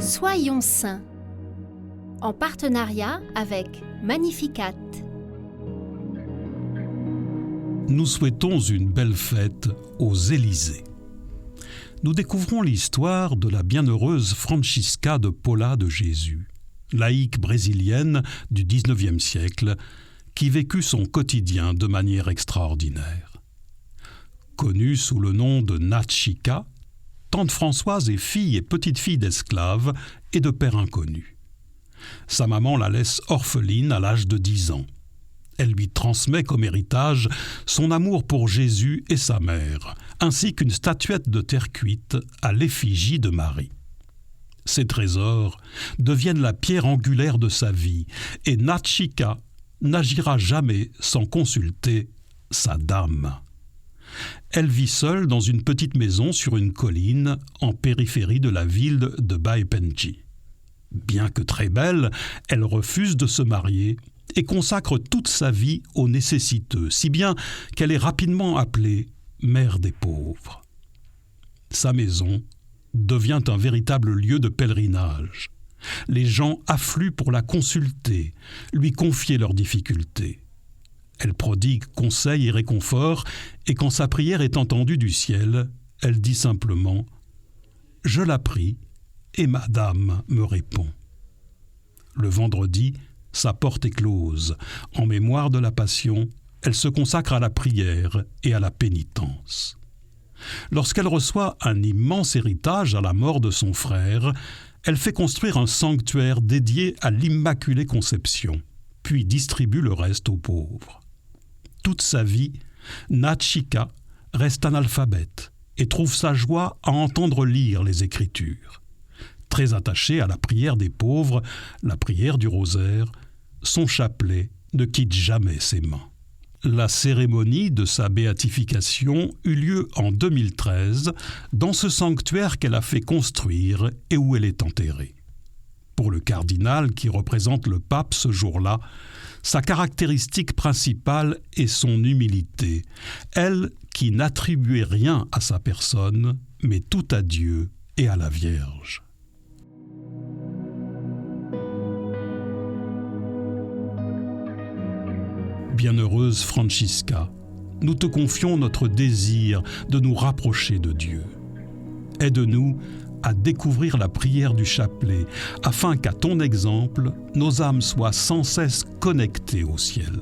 Soyons saints, en partenariat avec Magnificat. Nous souhaitons une belle fête aux Élysées. Nous découvrons l'histoire de la bienheureuse Francisca de Paula de Jésus, laïque brésilienne du XIXe siècle, qui vécut son quotidien de manière extraordinaire. Connue sous le nom de Nat Chica, tante Françoise est fille et petite-fille d'esclaves et de père inconnu. Sa maman la laisse orpheline à l'âge de 10 ans. Elle lui transmet comme héritage son amour pour Jésus et sa mère, ainsi qu'une statuette de terre cuite à l'effigie de Marie. Ces trésors deviennent la pierre angulaire de sa vie, et Nat Chica n'agira jamais sans consulter sa dame. Elle vit seule dans une petite maison sur une colline en périphérie de la ville de Baipenji. Bien que très belle, elle refuse de se marier et consacre toute sa vie aux nécessiteux, si bien qu'elle est rapidement appelée mère des pauvres. Sa maison devient un véritable lieu de pèlerinage. Les gens affluent pour la consulter, lui confier leurs difficultés. Elle prodigue conseils et réconfort, et quand sa prière est entendue du ciel, elle dit simplement « Je la prie, et Madame me répond ». Le vendredi, sa porte est close. En mémoire de la Passion, elle se consacre à la prière et à la pénitence. Lorsqu'elle reçoit un immense héritage à la mort de son frère, elle fait construire un sanctuaire dédié à l'Immaculée Conception, puis distribue le reste aux pauvres. Toute sa vie, Nat Chica reste analphabète et trouve sa joie à entendre lire les Écritures. Très attachée à la prière des pauvres, la prière du rosaire, son chapelet ne quitte jamais ses mains. La cérémonie de sa béatification eut lieu en 2013 dans ce sanctuaire qu'elle a fait construire et où elle est enterrée. Pour le cardinal qui représente le pape ce jour-là, sa caractéristique principale est son humilité, elle qui n'attribuait rien à sa personne, mais tout à Dieu et à la Vierge. Bienheureuse Francisca, nous te confions notre désir de nous rapprocher de Dieu. Aide-nous à découvrir la prière du chapelet, afin qu'à ton exemple, nos âmes soient sans cesse connectées au ciel.